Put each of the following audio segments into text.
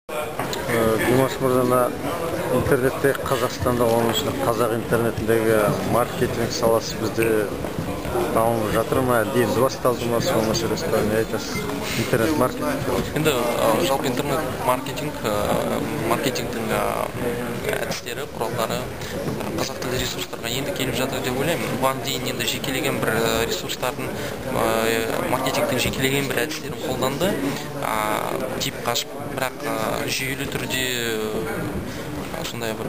Димаш мырза, интернетте Қазақстанда, оның ішінде қазақ интернетіндегі маркетинг саласы бізде дамып жатыр ма, енді басталды ма, сол мәселесінде не айтасыз? Интернет маркетинг. Енді жалпы интернет маркетингтің әдістері, құралдары қазақ тілді ресурстарға енді келіп жатыр деп ойлаймын. Бұған дейін енді жекелеген бір ресурстардың маркетингтің жекелеген бір әдістерін қолданды, тип қашып, бірақ жүйелі түрде сондай бір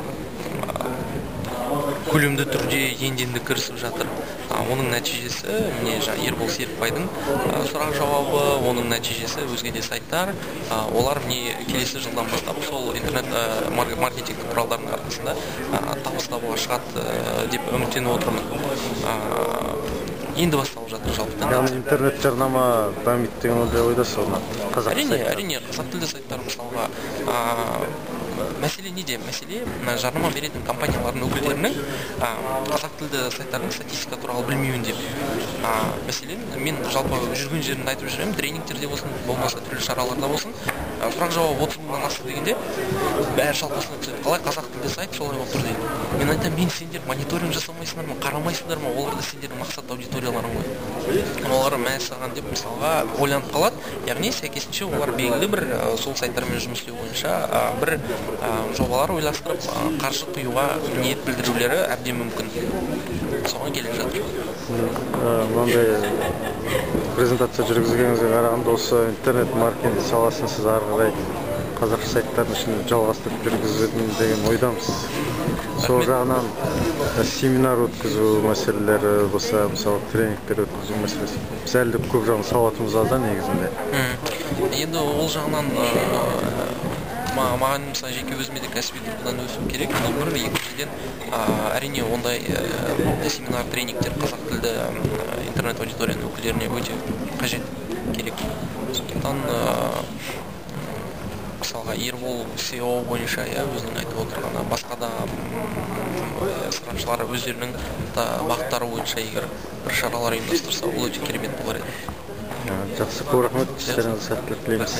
көлемді түрде енді кірісіп жатыр. Оның нәтижесі міне Ербол Серікбайдың сұрақ жауабы, оның нәтижесі өзге де сайттар, олар міне келесі жылдан бастап сол интернет маркетинг құралдарының арқасында табыс табуға шығады деп үміттеніп отырмын. Енді басталып жатыр жалпы. Яғни интернет жарнама дамиды деген ойдасыз оны? Әрине, қазақ тілді сайттар мысалға мәселе неде? Мәселе жарнама беретін компаниялардың өкілдерінің қазақ тілді сайттардың статистика туралы білмеуінде. Мәселен, мен жалпы жүрген жерінде айтып жүремін, тренингтерде болсын, болмаса түрлі шараларда болсын, сұрақ жауап 30 мыңнан асты дегенде бәрі шалқасына түседі. Қалай қазақ тілді сайт солай болып тұр дейді. Мен айтамын, сендер мониторинг жасамайсыңдар ма, қарамайсыңдар ма, олар да сендердің мақсат аудиторияларың ғой. Олар мәссаған деп мысалға ойланып қалады. Яғни сәйкесінше олар белгілі бір сол сайттармен жұмыс істеу бойынша бір жобалар ойластырып, қаржы құюға ниет білдірулері әбден мүмкін. Соған келіп жатыр. Мынандай презентация жүргізгеніңізге қарағанда, осы интернет маркетинг саласын сіз ары қарай қазақ сайттардың ішінде жалғастырып жүргізетін деген ойдамыз. Сол жағынан семинар өткізу мәселелері болса, мысалы тренингтер өткізу мәселесі. Біз әлі көп жағынан сауатымыз аз да негізінде. Енді ол жағынан маған мысалы жеке өзіме де кәсіби тұрғыдан өсу керек. Бір екіншіден әрине ондай семинар, тренингтер қазақ тілді интернет аудиторияның өкілдеріне өте қажет, керек. Сондықтан мысалға Ербол SEO бойынша өзінің айтып отырғаны, басқа да сарапшылар өздерінің бағыттары бойынша егер бір шаралар ұйымдастырса, ол өте керемет болар еді. Жақсы, көп рахмет, істеріңізге сәттілік тілейміз.